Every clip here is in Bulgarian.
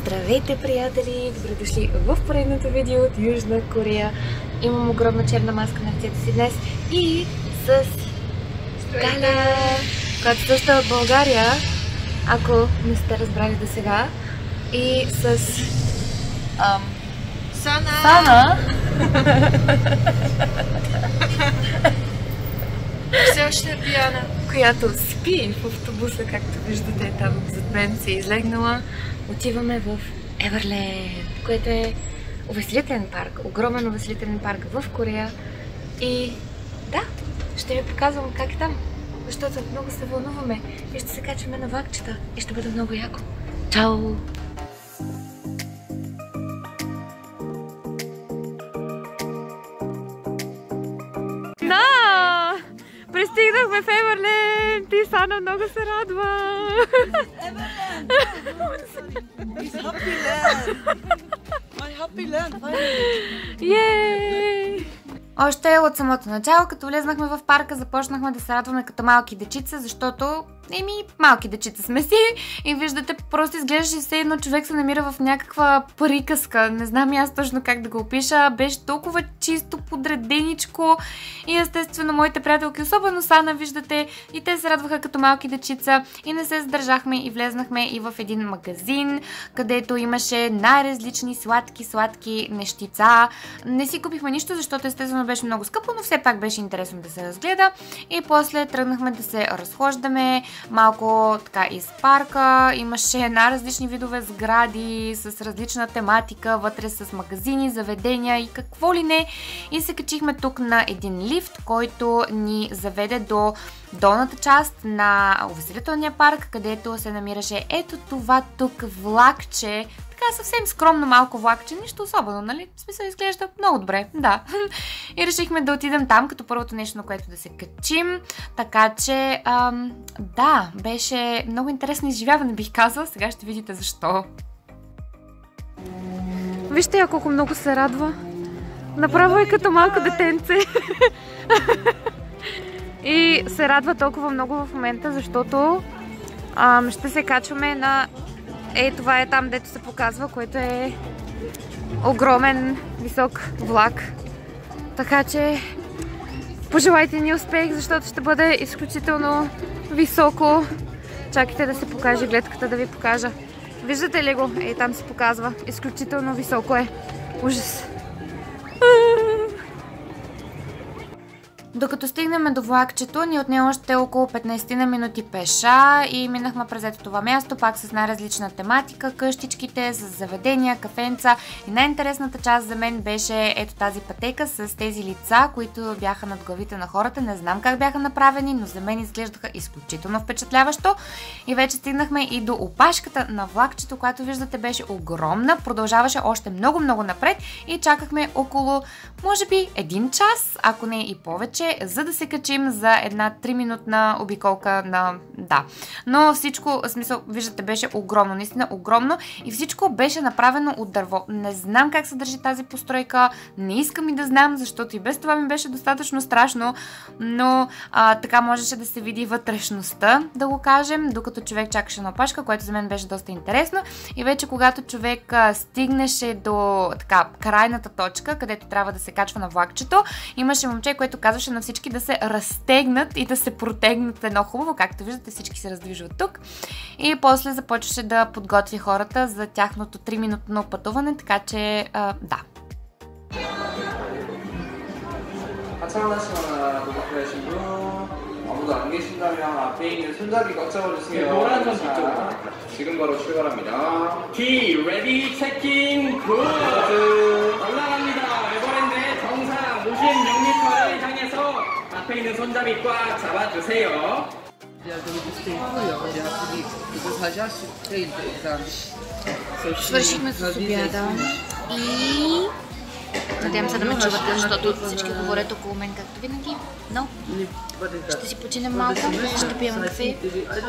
Здравейте, приятели! Добре дошли в поредното видео от Южна Корея. Имам огромна черна маска на лицето си днес и с Галя, която също е от България, ако не сте разбрали до сега, и с Сана. Все още е пияна. Която спи в автобуса, както виждате, там зад мен се е излегнала. Отиваме в Еверленд, което е увеселителен парк, огромен увеселителен парк в Корея. И да, ще ви показвам как е там, защото много се вълнуваме и ще се качваме на влакчета и ще бъде много яко. Чао! Пристигнахме в Еверленд и Сана много се радва. Еверленд! It's happy land! My happy land, finally! Yay! Още от самото начало, като влезнахме в парка, започнахме да се радваме като малки дечица, защото малки дечица сме си и виждате, просто изглеждаше все едно човек се намира в някаква приказка. Не знам аз точно как да го опиша. Беше толкова чисто, подреденичко и естествено моите приятелки, особено Сана, виждате, и те се радваха като малки дечица и не се задържахме и влезнахме и в един магазин, където имаше най-различни сладки нещица. Не си купихме нищо, защото естествено беше много скъпо, но все пак беше интересно да се разгледа и после тръгнахме да се разхождаме малко така из парка. Имаше различни видове сгради с различна тематика, вътре с магазини, заведения и какво ли не. И се качихме тук на един лифт, който ни заведе до долната част на увеселителния парк, където се намираше ето това тук влакче. Така съвсем скромно малко влакче, нищо особено, нали? В смисъл изглежда много добре, да. И решихме да отидем там като първото нещо, на което да се качим. Така че, да, беше много интересно изживяване, бих казала. Сега ще видите защо. Вижте я колко много се радва. Направо е като малко детенце. И се радва толкова много в момента, защото ще се качваме на... това е там, дето се показва, което е огромен, висок влак. Така че пожелайте ни успех, защото ще бъде изключително високо. Чакайте да се покаже гледката, да ви покажа. Виждате ли го? Там се показва. Изключително високо е. Ужас! Докато стигнем до влакчето, ни отне още около 15 на минути пеша и минахме през ето това място, пак с най-различна тематика, къщичките, с заведения, кафенца. И най-интересната част за мен беше ето тази пътека с тези лица, които бяха над главите на хората. Не знам как бяха направени, но за мен изглеждаха изключително впечатляващо. И вече стигнахме и до опашката на влакчето, която виждате беше огромна, продължаваше още много напред и чакахме около, може би, 1 час, ако не и повече, за да се качим за една 3-минутна обиколка на... Да. Но всичко, в смисъл, виждате, беше огромно, наистина огромно и всичко беше направено от дърво. Не знам как се държи тази постройка, не искам и да знам, защото и без това ми беше достатъчно страшно, но така можеше да се види вътрешността, да го кажем, докато човек чакаше на опашка, което за мен беше доста интересно. И вече когато човек стигнеше до така крайната точка, където трябва да се качва на влакчето, имаше момче, което казваше на всички да се разтегнат и да се протегнат едно хубаво, както виждате, всички се раздвижват тук. И после започваше да подготви хората за тяхното 3-минутно пътуване, така че да. 아무도 안 계신다면 앞에 있는 손잡이 꽉 잡아주세요. 노란 선수 쪽으로. 지금 바로 출발합니다. 키 레디 체킹 굿. 올라갑니다. 에버랜드 정상 56m를 향해서 앞에 있는 손잡이 꽉 잡아주세요. Свършихме с обяда и надявам се да ме чувате, защото всички говорят около мен, както винаги. Но ще си починем малко, ще пием кафе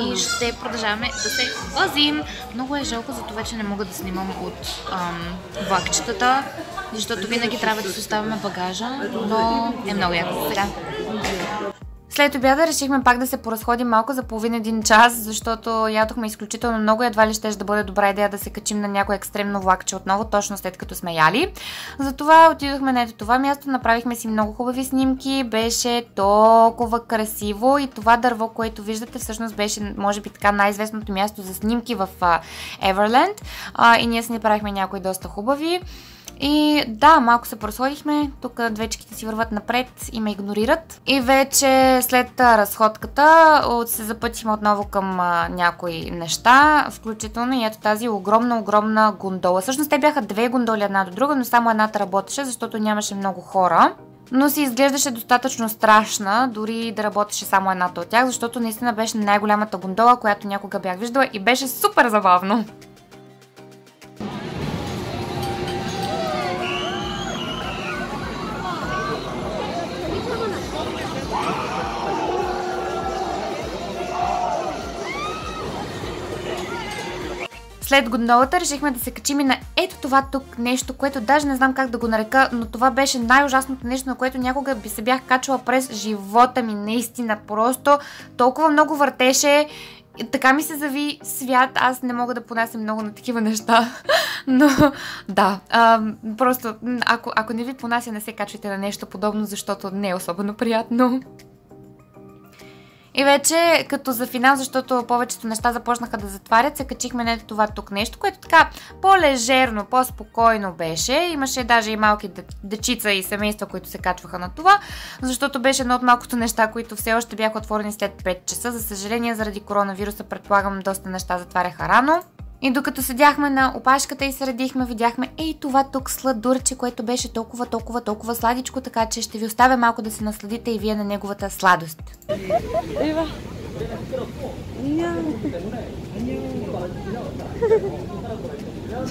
и ще продължаваме да се возим. Много е жалко за това, че не мога да снимам от влакчетата, защото винаги трябва да си оставяме багажа, но е много яко сега. След обяда решихме пак да се поразходим малко за половин-един час, защото ядохме изключително много. Едва ли ще да бъде добра идея да се качим на някое екстремно влакче отново, точно след като сме яли. Затова отидохме на ето това място, направихме си много хубави снимки, беше толкова красиво и това дърво, което виждате, всъщност беше, може би така, най-известното място за снимки в Everland. И ние си направихме някои доста хубави. И да, малко се просходихме, тук двечките си върват напред и ме игнорират. И вече след разходката се запътихме отново към някои неща, включително и ето тази огромна гондола. Всъщност те бяха две гондоли една до друга, но само едната работеше, защото нямаше много хора. Но си изглеждаше достатъчно страшна, дори да работеше само едната от тях, защото наистина беше най-голямата гондола, която някога бях виждала и беше супер забавно. След гондолата решихме да се качим и на ето това тук нещо, което даже не знам как да го нарека, но това беше най-ужасното нещо, на което някога би се бях качвала през живота ми. Наистина, просто толкова много въртеше, така ми се зави свят, аз не мога да понасям много на такива неща. Но да, просто ако не ви понася, не се качвайте на нещо подобно, защото не е особено приятно. И вече като за финал, защото повечето неща започнаха да затварят, се качихме на това тук нещо, което така по-лежерно, по-спокойно беше. Имаше даже и малки дечица и семейства, които се качваха на това, защото беше едно от малкото неща, които все още бяха отворени след 5 часа. За съжаление, заради коронавируса, предполагам, доста неща затваряха рано. И докато седяхме на опашката и се редихме, видяхме ей това тук сладурче, което беше толкова сладичко, така че ще ви оставя малко да се насладите и вие на неговата сладост. Ева.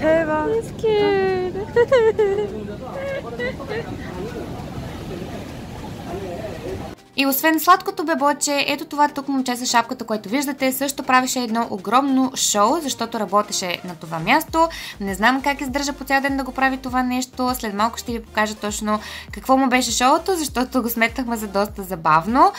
Ева. И освен сладкото бебоче, ето това тук момче с шапката, което виждате, също правеше едно огромно шоу, защото работеше на това място. Не знам как издържа по цял ден да го прави това нещо. След малко ще ви покажа точно какво му беше шоуто, защото го сметнахме за доста забавно.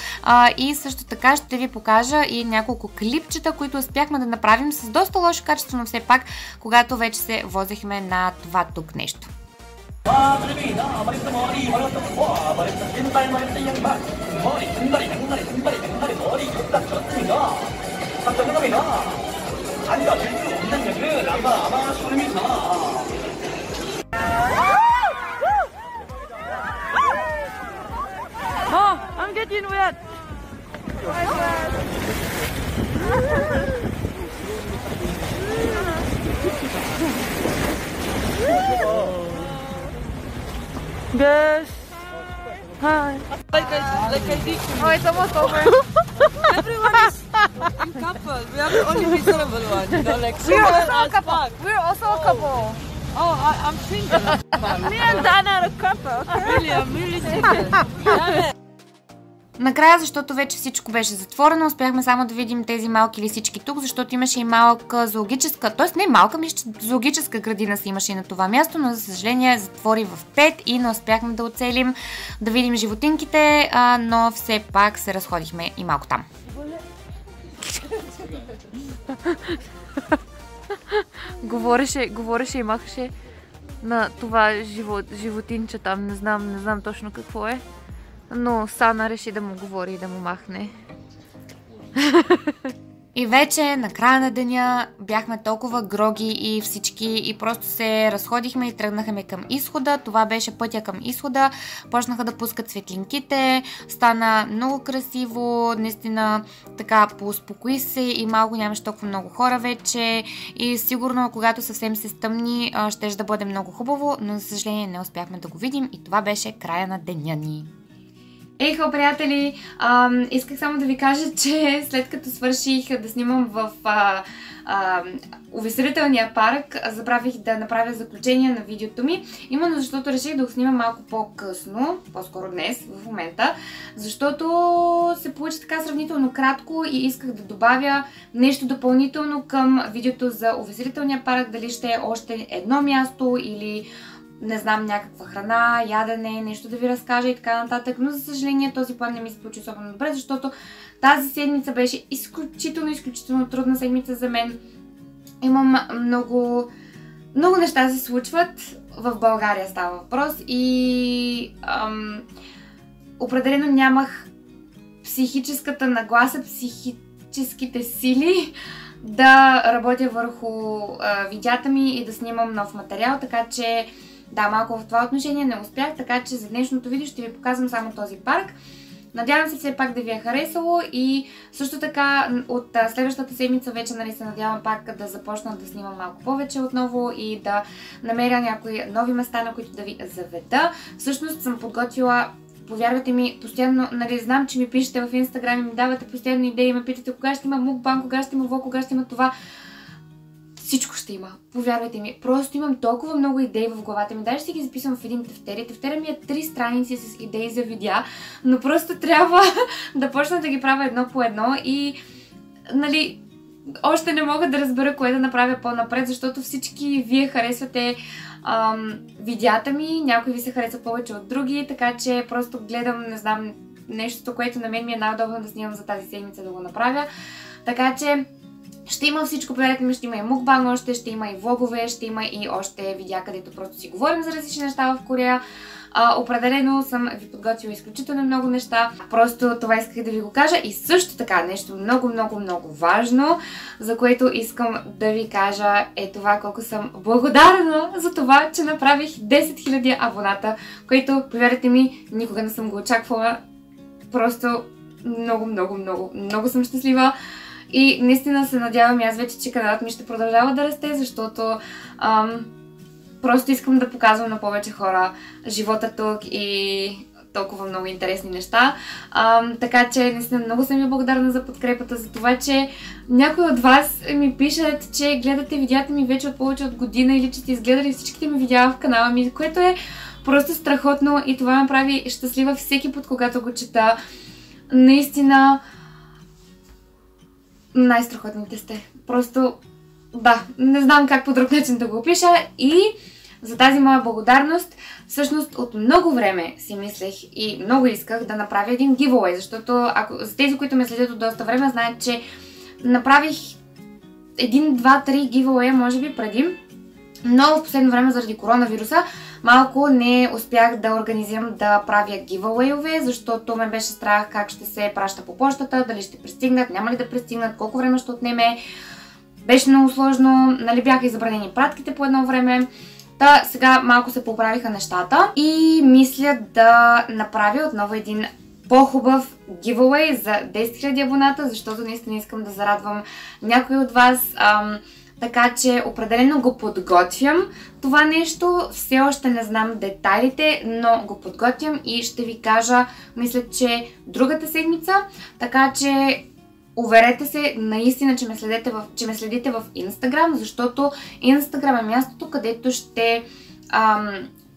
И също така ще ви покажа и няколко клипчета, които успяхме да направим с доста лошо качество, но все пак, когато вече се возихме на това тук нещо. I'm getting wet. Guys, hi. Like I did. Oh, it's almost over. Everyone is in couple. We are the only miserable one. You know, like we're also a couple. We're also a couple. Oh, I'm single. Me and Dana are a couple. Okay? Really, I'm really single. Накрая, защото вече всичко беше затворено, успяхме само да видим тези малки лисички тук, защото имаше и малка зоологическа, т.е. не малка, мисля, че зоологическа градина си имаше и на това място, но за съжаление затвори в 5 и не успяхме да оцелим, да видим животинките, но все пак се разходихме и малко там. Говореше и махаше на това животинче там, не знам точно какво е. Но Сана реши да му говори и да му махне. И вече на края на деня бяхме толкова гроги и всички и просто се разходихме и тръгнахме към изхода. Това беше пътя към изхода. Почнаха да пускат светлинките. Стана много красиво. Наистина така поуспокои се и малко нямаше толкова много хора вече. И сигурно когато съвсем се стъмни, ще да бъде много хубаво, но за съжаление не успяхме да го видим и това беше края на деня ни. Ейхо, приятели! Исках само да ви кажа, че след като свърших да снимам в увеселителния парк, забравих да направя заключение на видеото ми, именно защото реших да го снимам малко по-късно, по-скоро днес, в момента, защото се получи така сравнително кратко и исках да добавя нещо допълнително към видеото за увеселителния парк, дали ще е още едно място или не знам, някаква храна, ядене, нещо да ви разкажа и така нататък, но за съжаление този план не ми се получи особено добре, защото тази седмица беше изключително трудна седмица за мен. Имам много неща се случват, в България става въпрос и определено нямах психическата нагласа, психическите сили да работя върху видеята ми и да снимам нов материал, така че да, малко в това отношение не успях, така че за днешното видео ще ви показвам само този парк. Надявам се все пак да ви е харесало и също така от следващата седмица вече се надявам пак да започна да снимам малко повече отново и да намеря някои нови места, на които да ви заведа. Всъщност съм подготвила, повярвайте ми, постоянно, знам, че ми пишете в Инстаграм и ми давате постоянно идеи и ме питате кога ще има мукбан, кога ще има влог, кога ще има това. Всичко ще има, повярвайте ми. Просто имам толкова много идеи в главата ми. Даже си ги записвам в един тефтер. Тефтера ми е 3 страници с идеи за видеа, но просто трябва да почна да ги правя едно по едно и още не мога да разбера кое да направя по-напред, защото всички вие харесвате видеята ми, някои ви се харесват повече от други, така че просто гледам, не знам, нещото, което на мен ми е най-удобно да снимам за тази седмица да го направя. Така че ще има всичко, повярвайте ми, ще има и мукбан още, ще има и влогове, ще има и още видеа, където просто си говорим за различни неща в Корея. Определено съм ви подготвила изключително много неща, просто това исках да ви го кажа и също така нещо много важно, за което искам да ви кажа е това колко съм благодарна за това, че направих 10 000 абоната, което, повярвайте ми, никога не съм го очаквала, просто много съм щастлива. И наистина се надявам аз вече, че каналът ми ще продължава да расте, защото просто искам да показвам на повече хора живота тук и толкова много интересни неща. Така че наистина много съм ви благодарна за подкрепата, за това, че някои от вас ми пишат, че гледате видеята ми вече от повече от година или че сте изгледали всичките ми видеа в канала ми, което е просто страхотно и това ме прави щастлива всеки път, когато го чета. Наистина най-страхотните сте. Просто, да, не знам как по друг начин да го опиша и за тази моя благодарност, всъщност от много време си мислех и много исках да направя един giveaway, защото за тези, които ме следят от доста време, знаят, че направих 1, 2, 3 giveaway, може би преди, но в последно време заради коронавируса малко не успях да организирам да правя giveaway-ове, защото ме беше страх как ще се праща по почтата, дали ще пристигнат, няма ли да пристигнат, колко време ще отнеме. Беше много сложно, бяха и забранени пратките по едно време. Сега малко се поправиха нещата и мисля да направя отново един по-хубав giveaway за 10 000 абоната, защото наистина искам да зарадвам някой от вас. Така че определено го подготвям това нещо, все още не знам детайлите, но го подготвям и ще ви кажа, мисля, че другата седмица, така че уверете се наистина, че ме следите в Instagram, защото Instagram е мястото, където ще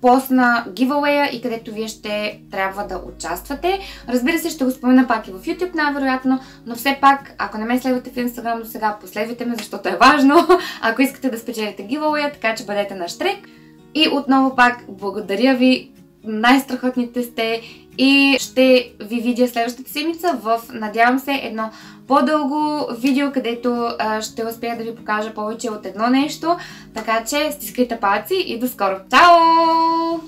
постна giveaway и където вие ще трябва да участвате. Разбира се, ще го спомена пак и в YouTube най-вероятно, но все пак, ако не ме следвате в Instagram до сега, последвайте ме, защото е важно, ако искате да спечелите giveaway, така че бъдете на штрек. И отново пак, благодаря ви, най-страхотните сте и ще ви видя следващата седмица в, надявам се, едно по-дълго видео, където ще успея да ви покажа повече от едно нещо. Така че стискайте палци и до скоро! Чао!